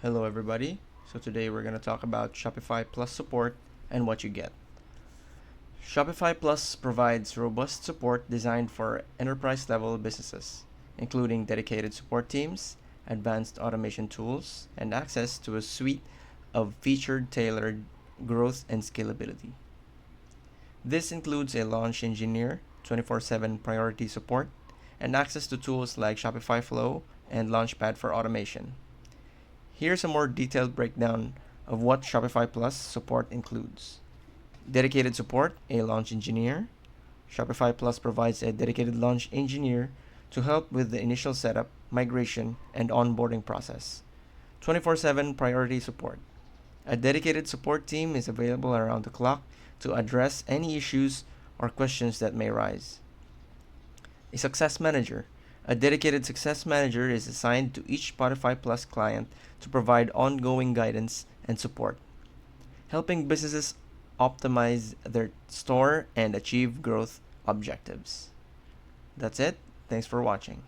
Hello everybody. So today we're going to talk about Shopify Plus support and what you get. Shopify Plus provides robust support designed for enterprise level businesses, including dedicated support teams, advanced automation tools, and access to a suite of featured tailored growth and scalability. This includes a launch engineer, 24/7 priority support, and access to tools like Shopify Flow and Launchpad for automation. Here's a more detailed breakdown of what Shopify Plus support includes. Dedicated support, a launch engineer. Shopify Plus provides a dedicated launch engineer to help with the initial setup, migration, and onboarding process. 24/7 priority support. A dedicated support team is available around the clock to address any issues or questions that may arise. A success manager. A dedicated success manager is assigned to each Spotify Plus client to provide ongoing guidance and support, helping businesses optimize their store and achieve growth objectives. That's it. Thanks for watching.